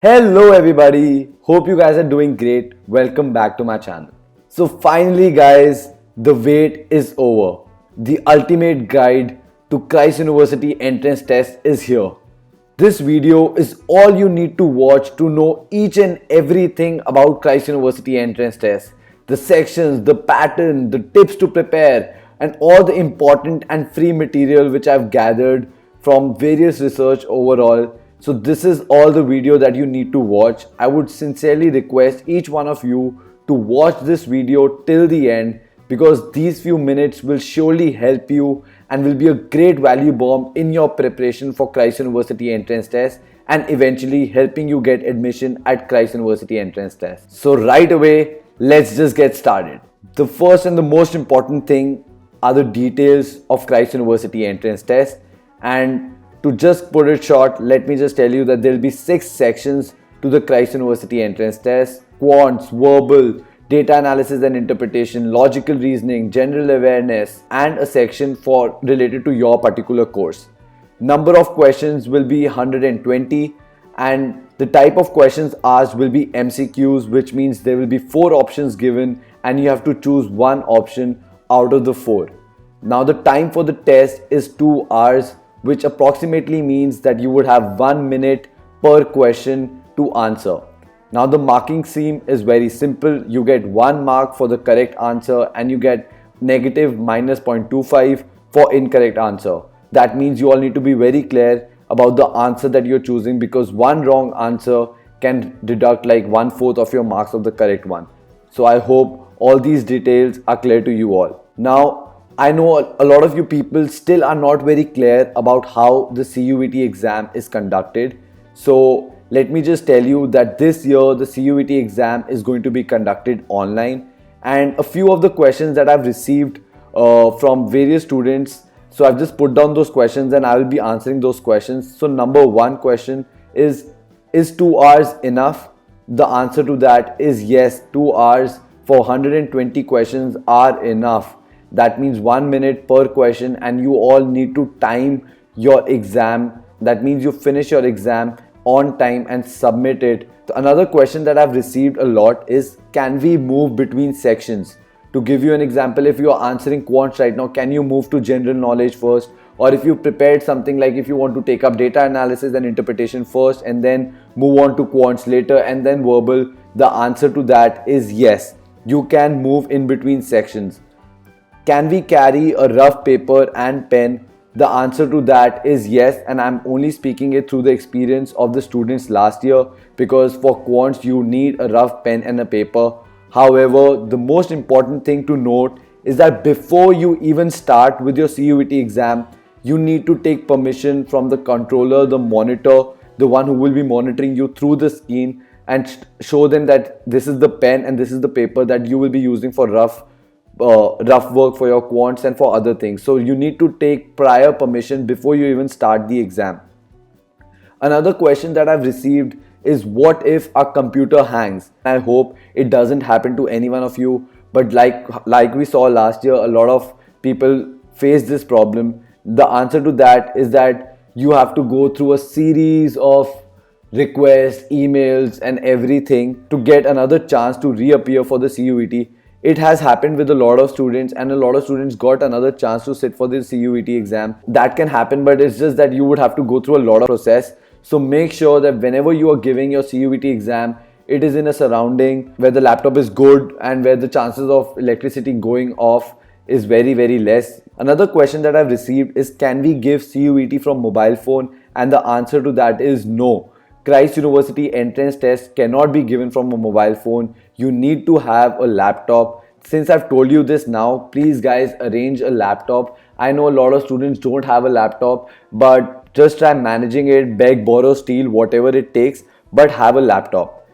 Hello everybody, hope you guys are doing great. Welcome back to my channel. So finally guys, the wait is over. The ultimate guide to Christ University entrance test is here. This video is all you need to watch to know each and everything about Christ University entrance test. The sections, the pattern, the tips to prepare and all the important and free material which I've gathered from various research overall. So this is all the video that you need to watch. I would sincerely request each one of you to watch this video till the end because these few minutes will surely help you and will be a great value bomb in your preparation for Christ University entrance test and eventually helping you get admission at Christ University entrance test. So right away, let's just get started. The first and the most important thing are the details of Christ University entrance test, and to just put it short, let me just tell you that there will be 6 sections to the Christ University entrance test: quants, verbal, data analysis and interpretation, logical reasoning, general awareness, and a section for related to your particular course. Number of questions will be 120, and the type of questions asked will be MCQs, which means there will be 4 options given and you have to choose one option out of the 4. Now the time for the test is 2 hours, which approximately means that you would have 1 minute per question to answer. Now the marking scheme is very simple. You get 1 mark for the correct answer and you get negative minus 0.25 for incorrect answer. That means you all need to be very clear about the answer that you're choosing, because one wrong answer can deduct like 1/4 of your marks of the correct one. So I hope all these details are clear to you all. Now I know a lot of you people still are not very clear about how the CUET exam is conducted. So let me just tell you that this year the CUET exam is going to be conducted online, and a few of the questions that I've received from various students, so I've just put down those questions and I will be answering those questions. So number 1 question is 2 hours enough? The answer to that is yes, 2 hours for 120 questions are enough. That means 1 minute per question and you all need to time your exam. That means you finish your exam on time and submit it. Another question that I've received a lot is, can we move between sections? To give you an example, if you are answering quants right now, can you move to general knowledge first? Or if you prepared something like if you want to take up data analysis and interpretation first and then move on to quants later and then verbal, the answer to that is yes. You can move in between sections. Can we carry a rough paper and pen? The answer to that is yes, and I'm only speaking it through the experience of the students last year, because for quants you need a rough pen and a paper. However, the most important thing to note is that before you even start with your CUET exam, you need to take permission from the controller, the monitor, the one who will be monitoring you through the screen, and show them that this is the pen and this is the paper that you will be using for rough work for your quants and for other things. So you need to take prior permission before you even start the exam. Another question that I've received is, what if a computer hangs? I hope it doesn't happen to any one of you, but like we saw last year, a lot of people face this problem. The answer to that is that you have to go through a series of requests, emails and everything to get another chance to reappear for the CUET. It has happened with a lot of students, and a lot of students got another chance to sit for the CUET exam. That can happen, but it's just that you would have to go through a lot of process. So make sure that whenever you are giving your CUET exam, it is in a surrounding where the laptop is good and where the chances of electricity going off is very, very less. Another question that I've received is, can we give CUET from mobile phone? And the answer to that is no. Christ University entrance test cannot be given from a mobile phone. You need to have a laptop. Since I've told you this now, please guys arrange a laptop. I know a lot of students don't have a laptop, but just try managing it, beg, borrow, steal, whatever it takes, but have a laptop.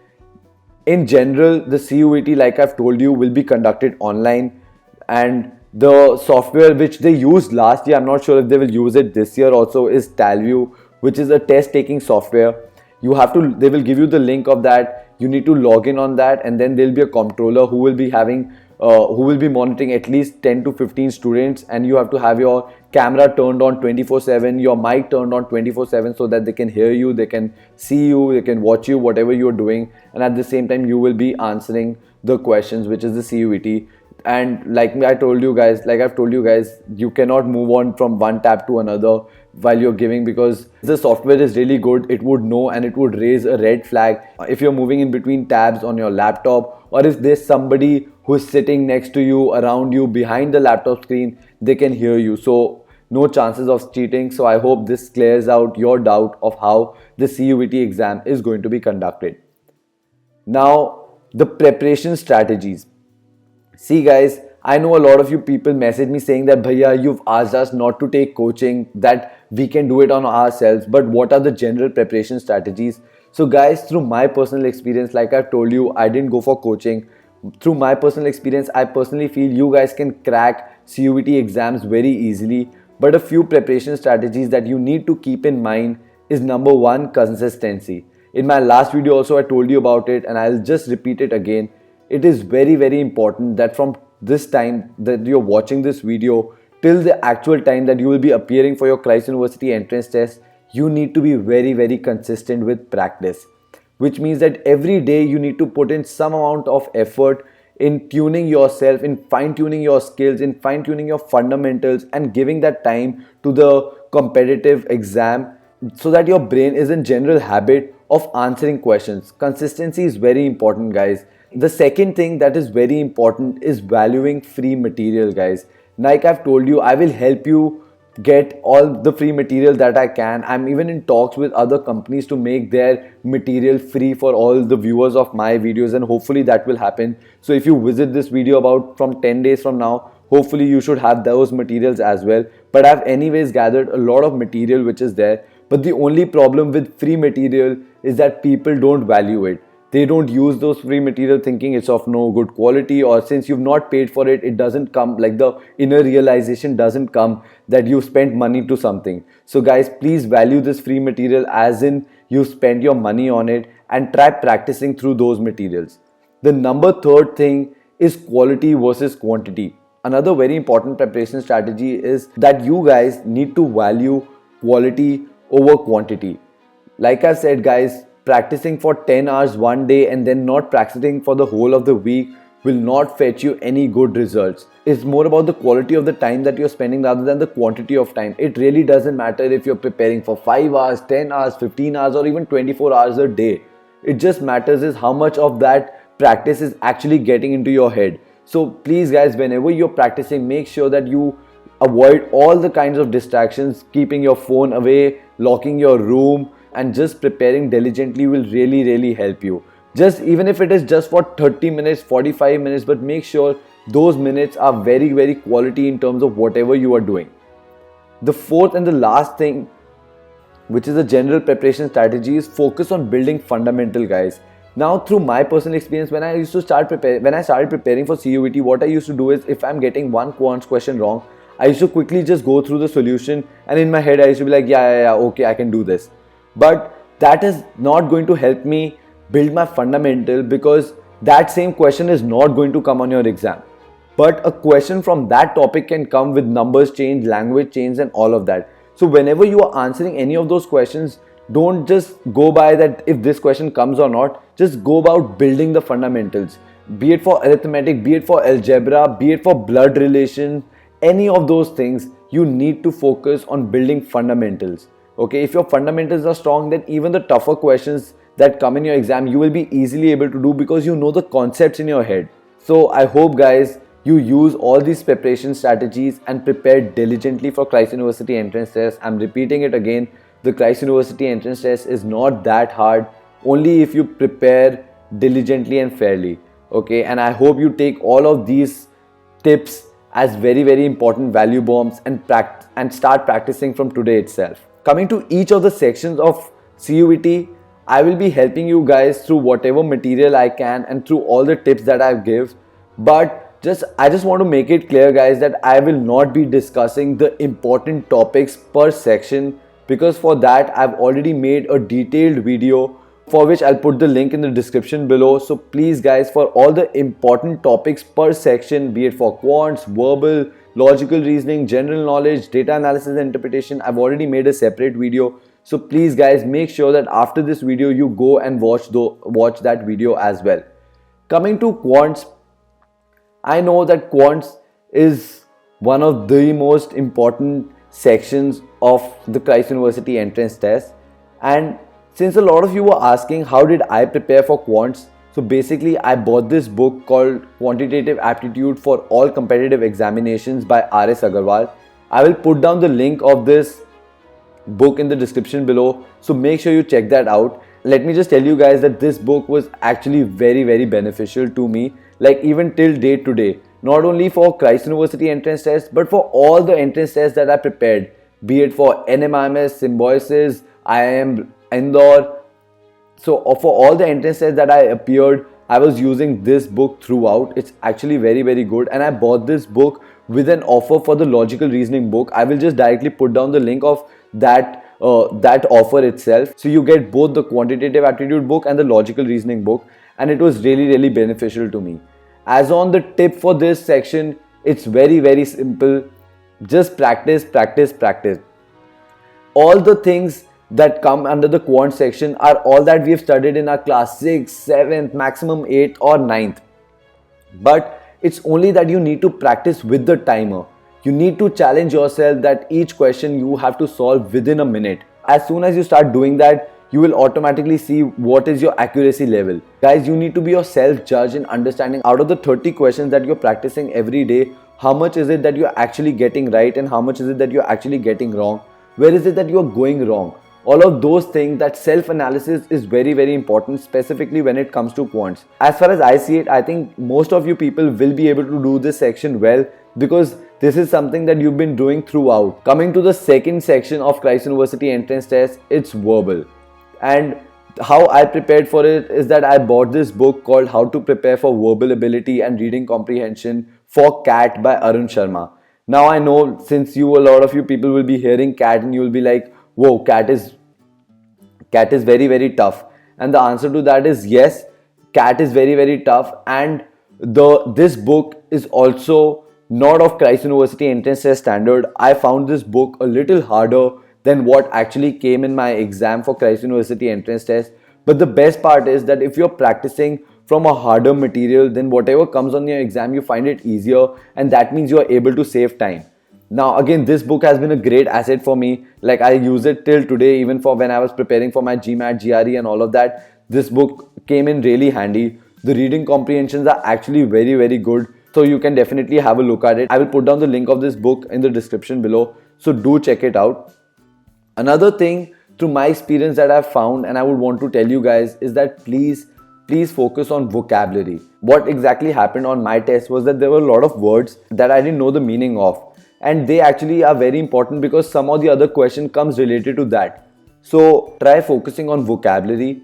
In general, the CUET, like I've told you, will be conducted online, and the software which they used last year, I'm not sure if they will use it this year also, is Talview, which is a test taking software. They will give you the link of that. You need to log in on that, and then there'll be a controller who will be having who will be monitoring at least 10 to 15 students, and you have to have your camera turned on 24/7, your mic turned on 24/7, so that they can hear you, they can see you, they can watch you, whatever you're doing, and at the same time you will be answering the questions, which is the CUET. And I've told you guys, you cannot move on from one tab to another while you're giving, because the software is really good. It would know and it would raise a red flag if you're moving in between tabs on your laptop, or if there's somebody who's sitting next to you, around you, behind the laptop screen, they can hear you. So no chances of cheating. So I hope this clears out your doubt of how the CUET exam is going to be conducted. Now, the preparation strategies. See guys, I know a lot of you people message me saying that Bhaiya, you've asked us not to take coaching, that we can do it on ourselves, but what are the general preparation strategies? So guys, through my personal experience, like I've told you, I didn't go for coaching. Through my personal experience, I personally feel you guys can crack CUET exams very easily, but a few preparation strategies that you need to keep in mind is number one, consistency. In my last video also I told you about it, and I'll just repeat it again. It is very, very important that from this time that you're watching this video till the actual time that you will be appearing for your Christ University entrance test, you need to be very, very consistent with practice, which means that every day you need to put in some amount of effort in tuning yourself, in fine tuning your skills, in fine tuning your fundamentals, and giving that time to the competitive exam, so that your brain is in general habit of answering questions. Consistency is very important, guys. The second thing that is very important is valuing free material, guys. Like I've told you, I will help you get all the free material that I can. I'm even in talks with other companies to make their material free for all the viewers of my videos, and hopefully that will happen. So if you visit this video about from 10 days from now, hopefully you should have those materials as well. But I've anyways gathered a lot of material which is there. But the only problem with free material is that people don't value it. They don't use those free material thinking it's of no good quality, or since you've not paid for it, it doesn't come, like the inner realization doesn't come that you spent money to something. So guys, please value this free material as in you spend your money on it, and try practicing through those materials. The number third thing is quality versus quantity. Another very important preparation strategy is that you guys need to value quality over quantity. Like I said guys, practicing for 10 hours one day and then not practicing for the whole of the week will not fetch you any good results. It's more about the quality of the time that you're spending rather than the quantity of time. It really doesn't matter if you're preparing for 5 hours, 10 hours, 15 hours, or even 24 hours a day. It just matters is how much of that practice is actually getting into your head. So please guys, whenever you're practicing, make sure that you avoid all the kinds of distractions, keeping your phone away, locking your room, and just preparing diligently will really, really help you. Just even if it is just for 30 minutes, 45 minutes, but make sure those minutes are very, very quality in terms of whatever you are doing. The fourth and the last thing, which is a general preparation strategy, is focus on building fundamental, guys. Now, through my personal experience, when I started preparing for CUET, what I used to do is, if I'm getting one quants question wrong, I used to quickly just go through the solution, and in my head I used to be like, yeah, okay, I can do this. But that is not going to help me build my fundamental, because that same question is not going to come on your exam. But a question from that topic can come with numbers change, language change, and all of that. So whenever you are answering any of those questions, don't just go by that if this question comes or not. Just go about building the fundamentals. Be it for arithmetic, be it for algebra, be it for blood relation, any of those things, you need to focus on building fundamentals. Okay, if your fundamentals are strong, then even the tougher questions that come in your exam, you will be easily able to do, because you know the concepts in your head. So I hope guys, you use all these preparation strategies and prepare diligently for Christ University entrance test. I'm repeating it again, the Christ University entrance test is not that hard, only if you prepare diligently and fairly. Okay, and I hope you take all of these tips as very, very important value bombs and start practicing from today itself. Coming to each of the sections of CUET, I will be helping you guys through whatever material I can and through all the tips that I give. But I just want to make it clear guys that I will not be discussing the important topics per section, because for that I've already made a detailed video for which I'll put the link in the description below. So please guys, for all the important topics per section, be it for quants, verbal, logical reasoning, general knowledge, data analysis and interpretation, I've already made a separate video. So please guys, make sure that after this video you go and watch that video as well. Coming to quants, I know that quants is one of the most important sections of the Christ University entrance test, and since a lot of you were asking how did I prepare for quants, so basically I bought this book called Quantitative Aptitude for All Competitive Examinations by R.S. Agarwal. I will put down the link of this book in the description below, so make sure you check that out. Let me just tell you guys that this book was actually very beneficial to me, like even till date today, not only for Christ University entrance test but for all the entrance tests that I prepared, be it for NMIMS, Symbiosis, IIM Indore. So for all the entrance tests that I appeared, I was using this book throughout. It's actually very good, and I bought this book with an offer for the logical reasoning book. I will just directly put down the link of that offer itself, so you get both the quantitative aptitude book and the logical reasoning book, and it was really beneficial to me. As on the tip for this section, it's very simple. Just practice. All the things that come under the quant section are all that we have studied in our class 6th, 7th, maximum 8th or 9th. But it's only that you need to practice with the timer. You need to challenge yourself that each question you have to solve within a minute. As soon as you start doing that, you will automatically see what is your accuracy level. Guys, you need to be your self-judge in understanding out of the 30 questions that you're practicing every day, how much is it that you're actually getting right and how much is it that you're actually getting wrong? Where is it that you're going wrong? All of those things, that self-analysis is very important, specifically when it comes to quants. As far as I see it, I think most of you people will be able to do this section well, because this is something that you've been doing throughout. Coming to the second section of Christ University entrance test, it's verbal. And how I prepared for it is that I bought this book called How to Prepare for Verbal Ability and Reading Comprehension for CAT by Arun Sharma. Now I know, since a lot of you people will be hearing CAT and you will be like, whoa, CAT is very tough. And the answer to that is yes, CAT is very tough, and this book is also not of Christ University entrance test standard. I found this book a little harder than what actually came in my exam for Christ University entrance test. But the best part is that if you're practicing from a harder material, then whatever comes on your exam, you find it easier, and that means you're able to save time. Now again, this book has been a great asset for me. Like, I use it till today, even for when I was preparing for my GMAT, GRE and all of that. This book came in really handy. The reading comprehensions are actually very good. So you can definitely have a look at it. I will put down the link of this book in the description below. So do check it out. Another thing through my experience that I've found, and I would want to tell you guys, is that please focus on vocabulary. What exactly happened on my test was that there were a lot of words that I didn't know the meaning of. And they actually are very important because some of the other question comes related to that. So try focusing on vocabulary.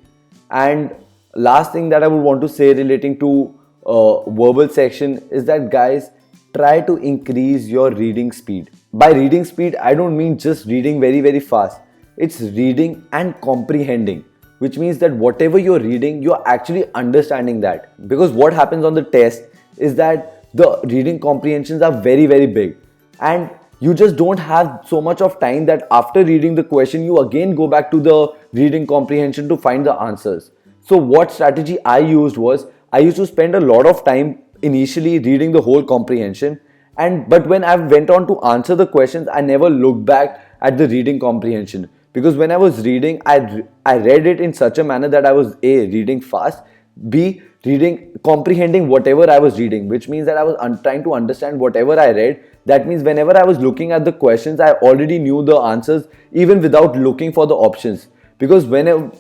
And last thing that I would want to say relating to verbal section is that, guys, try to increase your reading speed. By reading speed, I don't mean just reading very fast. It's reading and comprehending, which means that whatever you're reading, you're actually understanding that. Because what happens on the test is that the reading comprehensions are very big, and you just don't have so much of time that after reading the question, you again go back to the reading comprehension to find the answers. So what strategy I used was, I used to spend a lot of time initially reading the whole comprehension, but when I went on to answer the questions, I never looked back at the reading comprehension, because when I was reading, I read it in such a manner that I was A, reading fast, B, comprehending whatever I was reading, which means that I was trying to understand whatever I read. That means whenever I was looking at the questions, I already knew the answers even without looking for the options. Because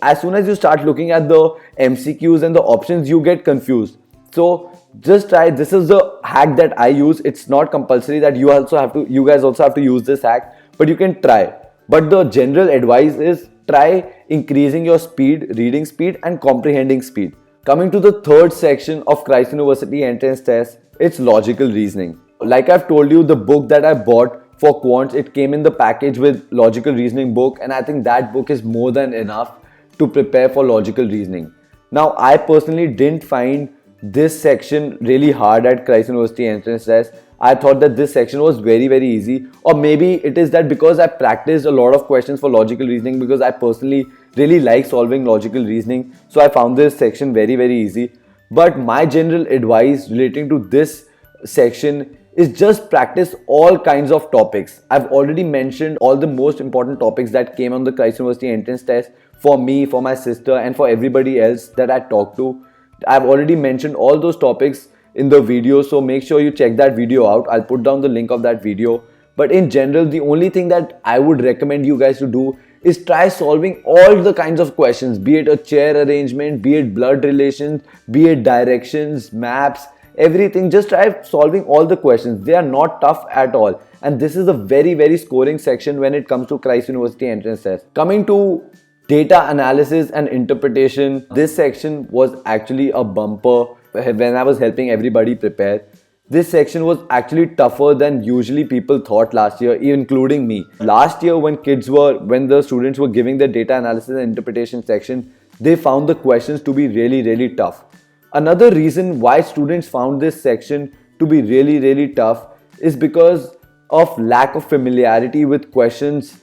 as soon as you start looking at the MCQs and the options, you get confused. So just try. This is the hack that I use. It's not compulsory that you guys also have to use this hack, but you can try. But the general advice is, try increasing your speed, reading speed and comprehending speed. Coming to the third section of Christ University entrance test, it's logical reasoning. Like I've told you, the book that I bought for quants, it came in the package with logical reasoning book, and I think that book is more than enough to prepare for logical reasoning. Now, I personally didn't find this section really hard at Christ University entrance test. I thought that this section was very, very easy. Or maybe it is that because I practiced a lot of questions for logical reasoning, because I personally really like solving logical reasoning. So I found this section very, very easy. But my general advice relating to this section is just practice all kinds of topics. I've already mentioned all the most important topics that came on the Christ University entrance test for me, for my sister, and for everybody else that I talked to. I've already mentioned all those topics in the video, so make sure you check that video out. I'll put down the link of that video. But in general, the only thing that I would recommend you guys to do is try solving all the kinds of questions, be it a chair arrangement, be it blood relations, be it directions, maps, everything. Just try solving all the questions. They are not tough at all. And this is a very, very scoring section when it comes to Christ University entrance test. Coming to data analysis and interpretation, this section was actually a bumper when I was helping everybody prepare. This section was actually tougher than usually people thought last year, including me. Last year when the students were giving the data analysis and interpretation section, they found the questions to be really, really tough. Another reason why students found this section to be really, really tough is because of lack of familiarity with questions,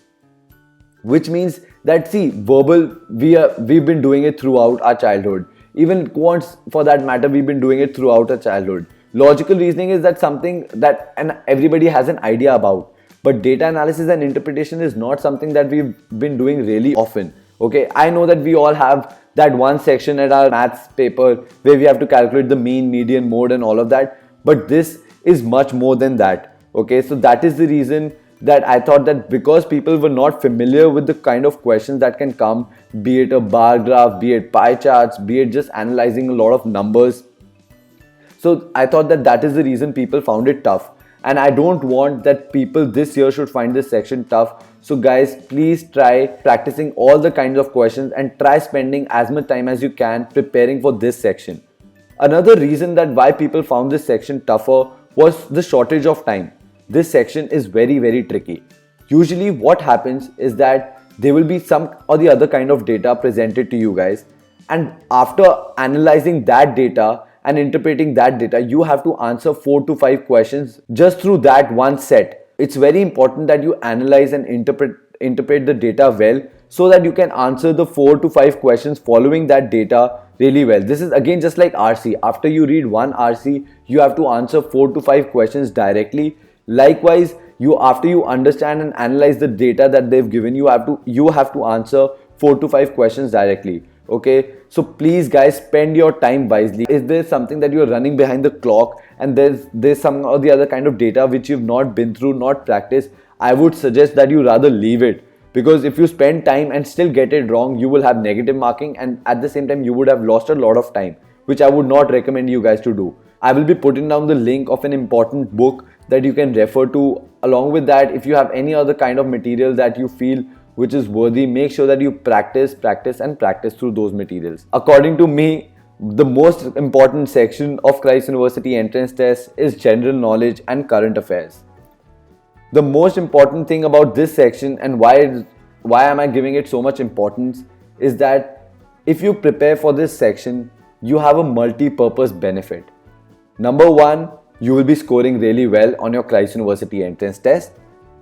which means that, see, verbal, we've been doing it throughout our childhood. Even quants, for that matter, we've been doing it throughout our childhood. Logical reasoning is that something that everybody has an idea about. But data analysis and interpretation is not something that we've been doing really often. Okay, I know that we all have that one section at our maths paper where we have to calculate the mean, median, mode and all of that. But this is much more than that. Okay, so that is the reason that I thought that because people were not familiar with the kind of questions that can come, be it a bar graph, be it pie charts, be it just analyzing a lot of numbers. So I thought that that is the reason people found it tough. And I don't want that people this year should find this section tough. So guys, please try practicing all the kinds of questions and try spending as much time as you can preparing for this section. Another reason that why people found this section tougher was the shortage of time. This section is very, very tricky. Usually what happens is that there will be some or the other kind of data presented to you guys, and after analyzing that data and interpreting that data, you have to answer 4 to 5 questions just through that one set. It's very important that you analyze and interpret the data well so that you can answer the 4 to 5 questions following that data really well. This is again just like RC. After you read one RC, you have to answer 4 to 5 questions directly. Likewise, after you understand and analyze the data that they've given you, you have to answer 4 to 5 questions directly. Okay, so please guys, spend your time wisely. If there's something that you're running behind the clock and there's some or the other kind of data which you've not been through, not practiced, I would suggest that you rather leave it. Because if you spend time and still get it wrong, you will have negative marking, and at the same time you would have lost a lot of time, which I would not recommend you guys to do. I will be putting down the link of an important book that you can refer to. Along with that, if you have any other kind of material that you feel which is worthy, make sure that you practice through those materials. According to me, the most important section of Christ University entrance test is general knowledge and current affairs. The most important thing about this section, and why am I giving it so much importance, is that if you prepare for this section, you have a multi-purpose benefit. Number one, you will be scoring really well on your Christ University entrance test.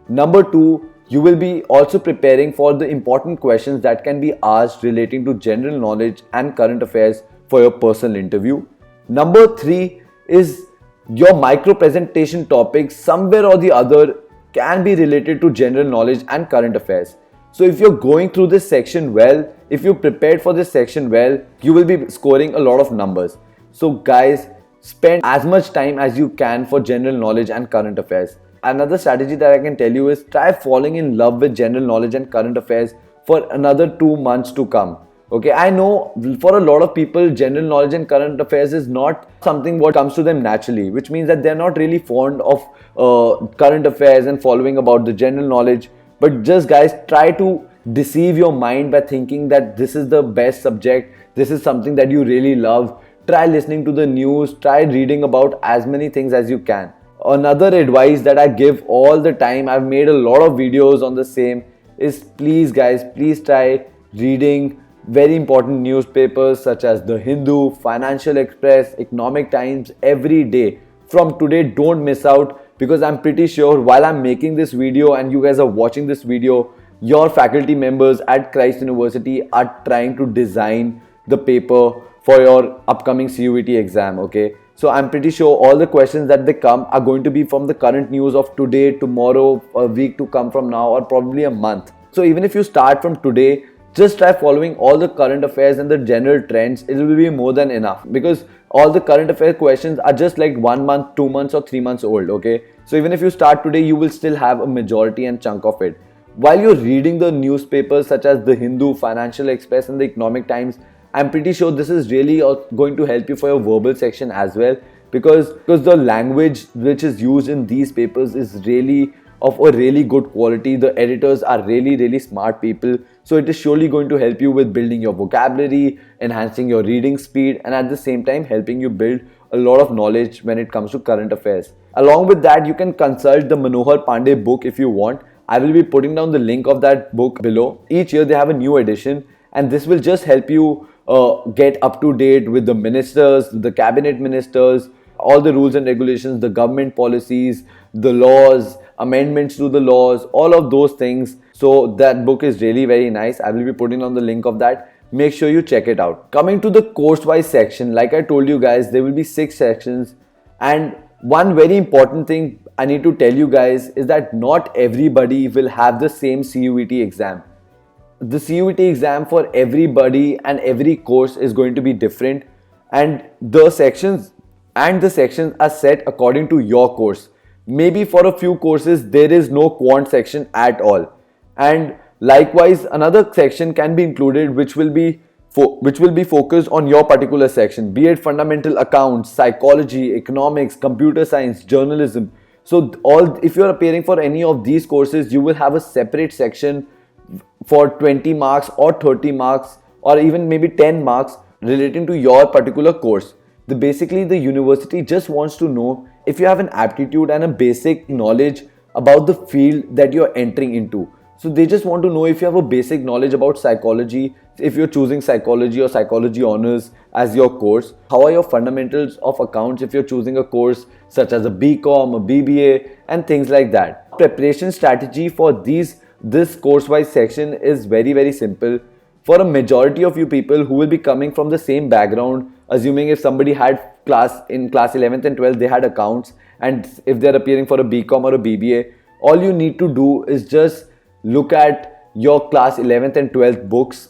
Number two, you will be also preparing for the important questions that can be asked relating to general knowledge and current affairs for your personal interview. Number three is your micro presentation topics somewhere or the other can be related to general knowledge and current affairs. So if you're going through this section well, if you prepared for this section well, you will be scoring a lot of numbers. So guys, spend as much time as you can for general knowledge and current affairs. Another strategy that I can tell you is try falling in love with general knowledge and current affairs for another 2 months to come. Okay, I know for a lot of people, general knowledge and current affairs is not something what comes to them naturally, which means that they're not really fond of current affairs and following about the general knowledge. But just guys, try to deceive your mind by thinking that this is the best subject, this is something that you really love. Try listening to the news, try reading about as many things as you can. Another advice that I give all the time, I've made a lot of videos on the same, is please guys, please try reading very important newspapers such as The Hindu, Financial Express, Economic Times every day. From today, don't miss out, because I'm pretty sure while I'm making this video and you guys are watching this video, your faculty members at Christ University are trying to design the paper for your upcoming CUET exam, okay? So I'm pretty sure all the questions that they come are going to be from the current news of today, tomorrow, a week to come from now, or probably a month. So even if you start from today, just try following all the current affairs and the general trends. It will be more than enough, because all the current affair questions are just like 1 month, 2 months, or 3 months old, okay? So even if you start today, you will still have a majority and chunk of it. While you're reading the newspapers such as The Hindu, Financial Express, and the Economic Times, I'm pretty sure this is really going to help you for your verbal section as well, because the language which is used in these papers is really of a really good quality. The editors are really smart people, so it is surely going to help you with building your vocabulary, enhancing your reading speed, and at the same time helping you build a lot of knowledge when it comes to current affairs. Along with that, you can consult the Manohar Pandey book if you want. I will be putting down the link of that book below. Each year they have a new edition, and this will just help you get up to date with the ministers, the cabinet ministers, all the rules and regulations, the government policies, the laws, amendments to the laws, all of those things. So that book is really very nice. I will be putting on the link of that. Make sure you check it out. Coming to the course-wise section, like I told you guys, there will be 6 sections, and one very important thing I need to tell you guys is that not everybody will have the same CUET exam. The CUET exam for everybody and every course is going to be different, and the sections are set according to your course. Maybe for a few courses there is no quant section at all, and likewise another section can be included which will be focused on your particular section, be it fundamental accounts, psychology, economics, computer science, journalism. So if you are appearing for any of these courses, you will have a separate section for 20 marks or 30 marks or even maybe 10 marks relating to your particular course. Basically, the university just wants to know if you have an aptitude and a basic knowledge about the field that you're entering into. So they just want to know if you have a basic knowledge about psychology, if you're choosing psychology or psychology honors as your course. How are your fundamentals of accounts if you're choosing a course such as a BCom, a BBA, and things like that. Preparation strategy for this course-wise section is very simple. For a majority of you people who will be coming from the same background, assuming if somebody had class 11th and 12th, they had accounts, and if they're appearing for a BCom or a BBA, all you need to do is just look at your class 11th and 12th books.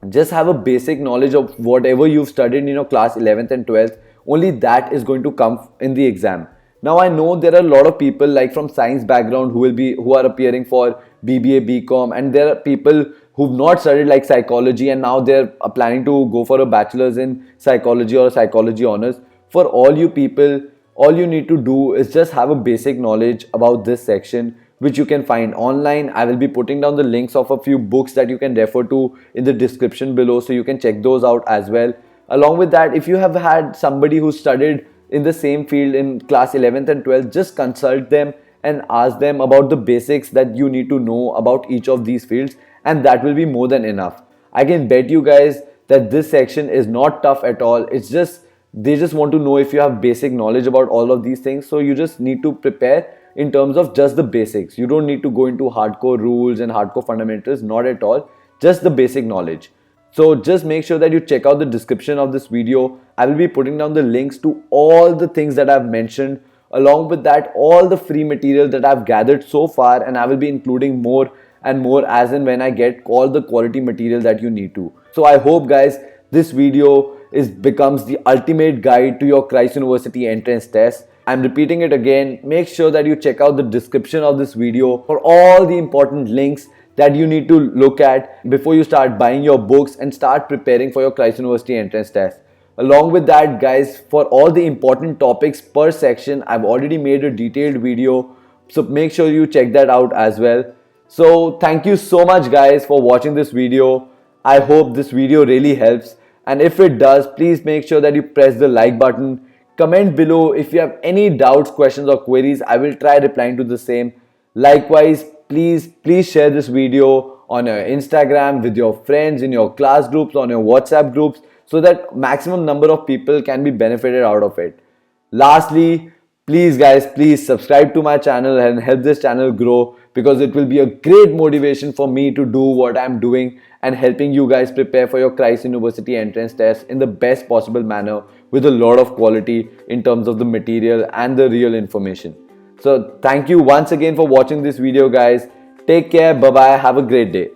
Just have a basic knowledge of whatever you've studied in your class 11th and 12th. Only that is going to come in the exam. Now I know there are a lot of people like from science background who are appearing for BBA, BCom, and there are people who've not studied like psychology and now they're planning to go for a bachelor's in psychology or psychology honors. For all you people, all you need to do is just have a basic knowledge about this section, which you can find online. I will be putting down the links of a few books that you can refer to in the description below, so you can check those out as well. Along with that, if you have had somebody who studied in the same field in class 11th and 12th, just consult them and ask them about the basics that you need to know about each of these fields, and that will be more than enough. I can bet you guys that this section is not tough at all. It's just they just want to know if you have basic knowledge about all of these things. So you just need to prepare in terms of just the basics. You don't need to go into hardcore rules and hardcore fundamentals, not at all. Just the basic knowledge. So just make sure that you check out the description of this video. I will be putting down the links to all the things that I've mentioned. Along with that, all the free material that I've gathered so far, and I will be including more and more as and when I get all the quality material that you need to. So I hope guys this video becomes the ultimate guide to your Christ University entrance test. I'm repeating it again. Make sure that you check out the description of this video for all the important links that you need to look at before you start buying your books and start preparing for your Christ University entrance test. Along with that guys, for all the important topics per section, I've already made a detailed video, so make sure you check that out as well. So thank you so much guys for watching this video. I hope this video really helps, and if it does, please make sure that you press the like button. Comment below if you have any doubts, questions or queries. I will try replying to the same. Likewise, please share this video on your Instagram, with your friends, in your class groups, on your WhatsApp groups, so that maximum number of people can be benefited out of it. Lastly, please guys, please subscribe to my channel and help this channel grow, because it will be a great motivation for me to do what I'm doing and helping you guys prepare for your Christ University entrance test in the best possible manner with a lot of quality in terms of the material and the real information. So thank you once again for watching this video, guys. Take care. Bye bye. Have a great day.